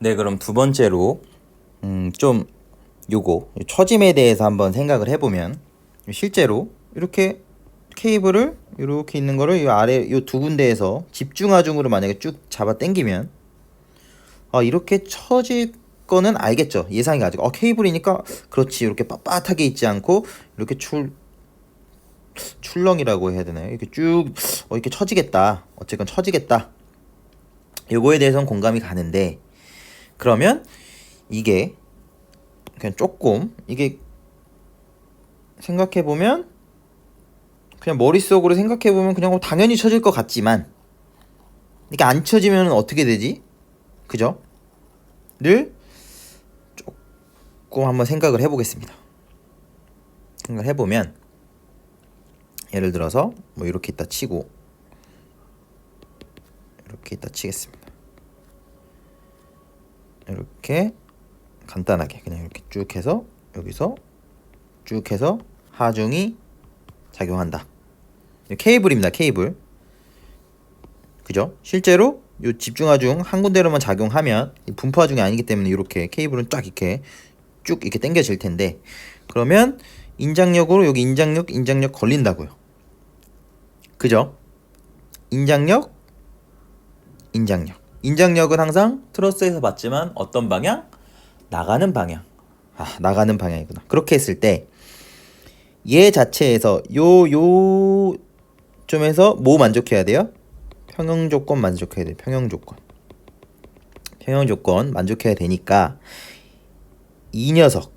네, 그럼 두 번째로 좀 요거 처짐에 대해서 한번 생각을 해보면 실제로 이렇게 케이블을 이렇게 있는 거를 이 아래 요 두 군데에서 집중하중으로 만약에 쭉 잡아 당기면 이렇게 처질 거는 알겠죠. 예상이 가지고 케이블이니까 그렇지 이렇게 빳빳하게 있지 않고 이렇게 출렁이라고 해야 되나요? 이렇게 쭉 이렇게 처지겠다. 어쨌건 처지겠다. 요거에 대해서는 공감이 가는데 그러면 이게 그냥 조금 이게 생각해보면 그냥 머릿속으로 생각해보면 그냥 당연히 쳐질 것 같지만 이게 안 쳐지면 어떻게 되지? 그죠? 를 조금 한번 생각을 해보겠습니다. 생각을 해보면 예를 들어서 뭐 이렇게 있다 치고 이렇게 있다 치겠습니다. 이렇게 간단하게 그냥 이렇게 쭉 해서 여기서 쭉 해서 하중이 작용한다. 케이블입니다. 케이블. 그죠? 실제로 요 집중하중 한 군데로만 작용하면 분포하중이 아니기 때문에 이렇게 케이블은 쫙 이렇게 쭉 이렇게 당겨질 텐데 그러면 인장력으로 여기 인장력 걸린다고요. 그죠? 인장력은 항상 트러스에서 봤지만 어떤 방향? 나가는 방향. 나가는 방향이구나. 그렇게 했을 때 얘 자체에서 요 점에서 뭐 만족해야 돼요? 평형 조건 만족해야 돼요. 평형 조건 만족해야 되니까 이 녀석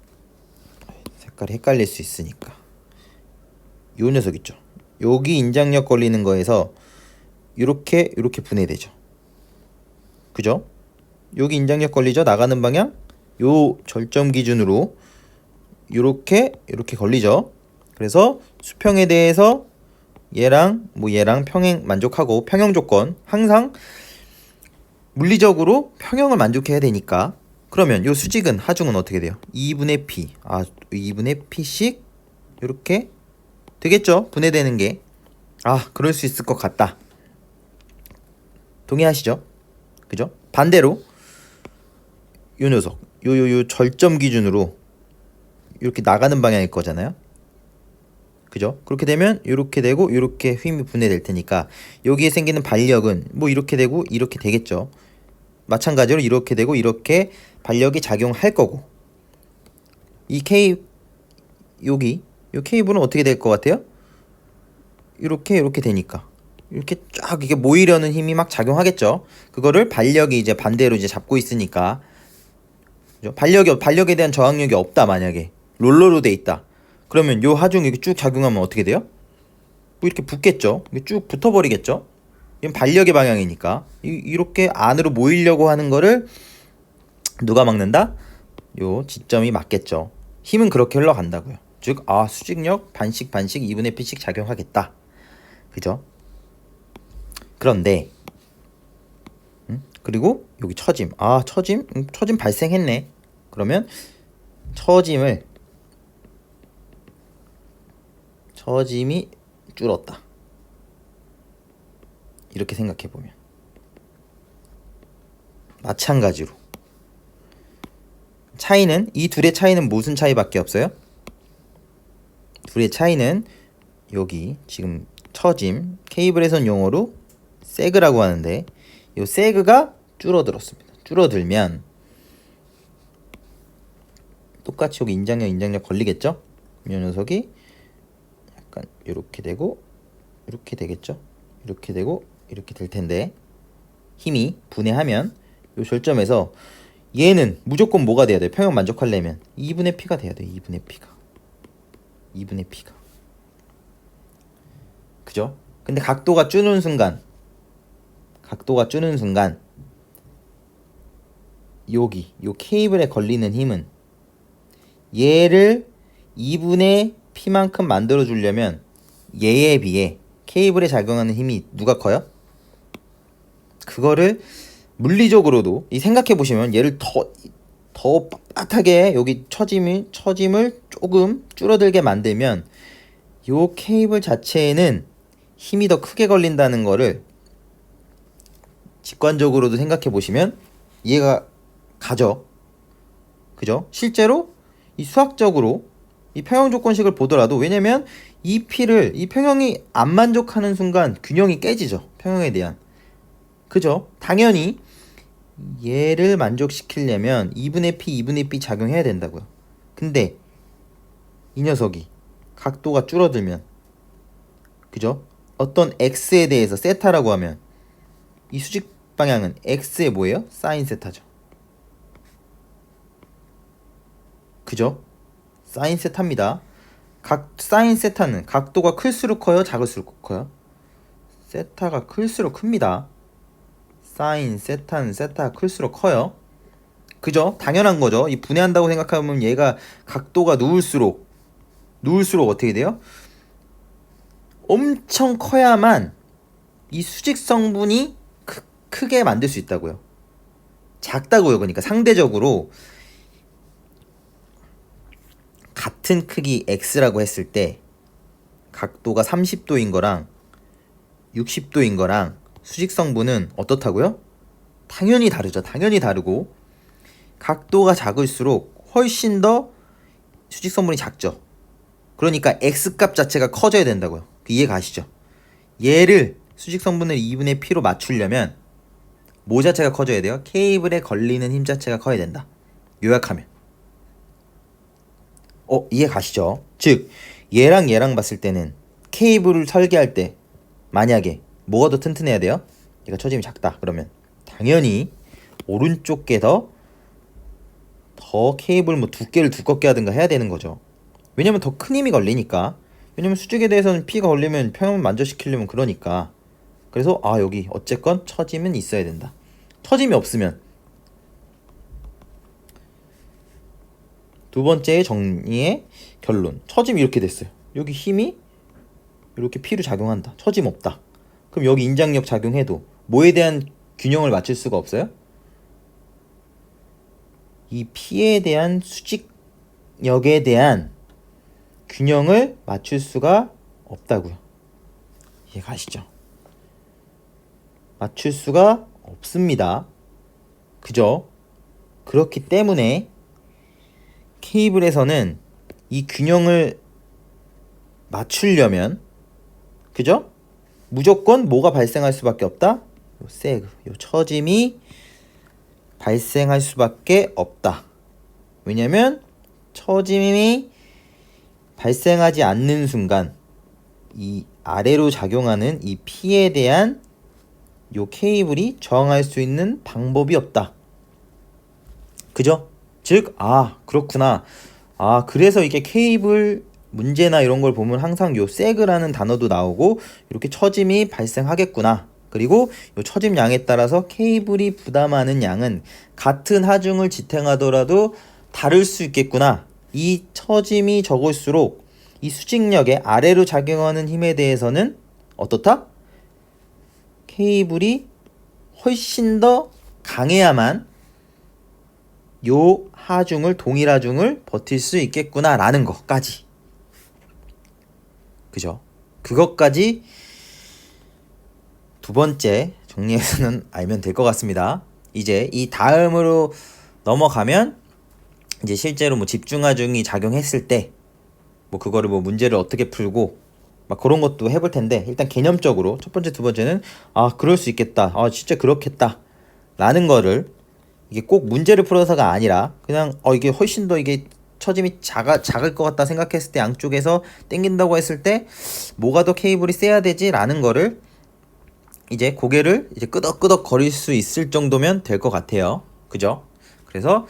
색깔이 헷갈릴 수 있으니까 요 녀석 있죠. 여기 인장력 걸리는 거에서 이렇게 분해되죠. 그죠? 여기 인장력 걸리죠. 나가는 방향 요 절점 기준으로 이렇게 걸리죠. 그래서 수평에 대해서 얘랑 평행 만족하고 평형 조건 항상 물리적으로 평형을 만족해야 되니까 그러면 요 수직은 하중은 어떻게 돼요? 2분의 p 2분의 p씩 이렇게 되겠죠? 분해되는 게 그럴 수 있을 것 같다. 동의하시죠? 그죠? 반대로 요 녀석 요 절점 기준으로 이렇게 나가는 방향일 거잖아요. 그죠? 그렇게 되면 이렇게 되고 이렇게 힘이 분해될 테니까 여기에 생기는 반력은 뭐 이렇게 되고 이렇게 되겠죠. 마찬가지로 이렇게 되고 이렇게 반력이 작용할 거고 이 여기 요 케이블은 어떻게 될 것 같아요? 이렇게 되니까 이렇게 쫙 이게 모이려는 힘이 막 작용하겠죠. 그거를 반력이 이제 반대로 이제 잡고 있으니까 그죠? 반력에 대한 저항력이 없다. 만약에 롤러로 돼 있다. 그러면 요 하중이 이렇게 쭉 작용하면 어떻게 돼요? 뭐 이렇게 붙겠죠. 이게 쭉 붙어버리겠죠. 이건 반력의 방향이니까 이렇게 안으로 모이려고 하는 거를 누가 막는다? 요 지점이 막겠죠. 힘은 그렇게 흘러간다고요. 즉 수직력 반씩 2분의 p씩 작용하겠다. 그죠? 그런데 그리고 여기 처짐 처짐 발생했네. 그러면 처짐이 줄었다. 이렇게 생각해보면 마찬가지로 차이는 이 둘의 차이는 무슨 차이밖에 없어요? 둘의 차이는 여기 지금 처짐 케이블에선 용어로 세그라고 하는데 이 세그가 줄어들었습니다. 줄어들면 똑같이 여기 인장력 걸리겠죠? 이 녀석이 약간 이렇게 되고 이렇게 되겠죠? 이렇게 되고 이렇게 될 텐데 힘이 분해하면 이 절점에서 얘는 무조건 뭐가 돼야 돼요? 평형 만족하려면 2분의 p가 돼야 돼요. 2분의 p가 그죠? 근데 각도가 줄는 순간 여기 요 케이블에 걸리는 힘은 얘를 2분의 p만큼 만들어 주려면 얘에 비해 케이블에 작용하는 힘이 누가 커요? 그거를 물리적으로도 생각해 보시면 얘를 더 빳빳하게 여기 처짐을 조금 줄어들게 만들면 요 케이블 자체에는 힘이 더 크게 걸린다는 거를 직관적으로도 생각해 보시면 이해가 가죠. 그죠? 실제로 이 수학적으로 이 평형 조건식을 보더라도, 왜냐면 이 평형이 안 만족하는 순간 균형이 깨지죠. 평형에 대한. 그죠? 당연히 얘를 만족시키려면 2분의 P, 2분의 B 작용해야 된다고요. 근데 이 녀석이 각도가 줄어들면, 그죠? 어떤 x에 대해서 세타라고 하면 이 수직 방향은 x에 뭐예요? 사인 세타죠. 그죠? 사인 세타입니다. 사인 세타는 각도가 클수록 커요? 작을수록 커요? 세타가 클수록 큽니다. 사인 세타는 세타가 클수록 커요. 그죠? 당연한 거죠. 이 분해한다고 생각하면 얘가 각도가 누울수록 어떻게 돼요? 엄청 커야만 이 수직 성분이 크게 만들 수 있다고요. 작다고요. 그러니까 상대적으로 같은 크기 x라고 했을 때 각도가 30도인 거랑 60도인 거랑 수직 성분은 어떻다고요? 당연히 다르죠. 당연히 다르고, 각도가 작을수록 훨씬 더 수직 성분이 작죠. 그러니까 x값 자체가 커져야 된다고요. 이해 가시죠? 얘를 수직 성분을 2분의 p로 맞추려면 뭐 자체가 커져야 돼요? 케이블에 걸리는 힘 자체가 커야 된다. 요약하면 이해 가시죠? 즉 얘랑 봤을 때는 케이블을 설계할 때 만약에 뭐가 더 튼튼해야 돼요? 얘가 처짐이 작다 그러면 당연히 오른쪽 게 더 케이블 뭐 두께를 두껍게 하든가 해야 되는 거죠. 왜냐면 더 큰 힘이 걸리니까. 왜냐면 수직에 대해서는 P가 걸리면 평형을 만족시키려면 그러니까. 그래서 여기 어쨌건 처짐은 있어야 된다. 처짐이 없으면, 두 번째 정리의 결론, 처짐이 이렇게 됐어요. 여기 힘이 이렇게 P로 작용한다. 처짐 없다. 그럼 여기 인장력 작용해도 뭐에 대한 균형을 맞출 수가 없어요? 이 P에 대한 수직력에 대한 균형을 맞출 수가 없다고요. 이해 가시죠? 맞출 수가 없습니다. 그죠? 그렇기 때문에 케이블에서는 이 균형을 맞추려면, 그죠? 무조건 뭐가 발생할 수밖에 없다? 요 세그, 요 처짐이 발생할 수밖에 없다. 왜냐면 처짐이 발생하지 않는 순간 이 아래로 작용하는 이 P에 대한 요 케이블이 저항할 수 있는 방법이 없다. 그죠? 즉, 그렇구나. 그래서 이게 케이블 문제나 이런 걸 보면 항상 요 세그라는 단어도 나오고 이렇게 처짐이 발생하겠구나. 그리고 요 처짐 양에 따라서 케이블이 부담하는 양은 같은 하중을 지탱하더라도 다를 수 있겠구나. 이 처짐이 적을수록 이 수직력에 아래로 작용하는 힘에 대해서는 어떻다? 케이블이 훨씬 더 강해야만 요 하중을, 동일 하중을 버틸 수 있겠구나 라는 것까지. 그죠? 그것까지 두 번째 정리에서는 알면 될 것 같습니다. 이제 이 다음으로 넘어가면 이제 실제로 뭐 집중하중이 작용했을 때 뭐 그거를 뭐 문제를 어떻게 풀고 막 그런 것도 해볼 텐데, 일단 개념적으로 첫 번째, 두 번째는 그럴 수 있겠다, 진짜 그렇겠다 라는 거를, 이게 꼭 문제를 풀어서가 아니라 그냥 이게 훨씬 더 이게 처짐이 작을 것 같다 생각했을 때, 양쪽에서 땡긴다고 했을 때 뭐가 더 케이블이 세야 되지 라는 거를 이제 고개를 이제 끄덕끄덕 거릴 수 있을 정도면 될 것 같아요. 그죠? 그래서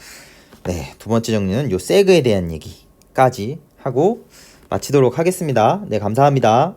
네, 두 번째 정리는 요 세그에 대한 얘기까지 하고 마치도록 하겠습니다. 네, 감사합니다.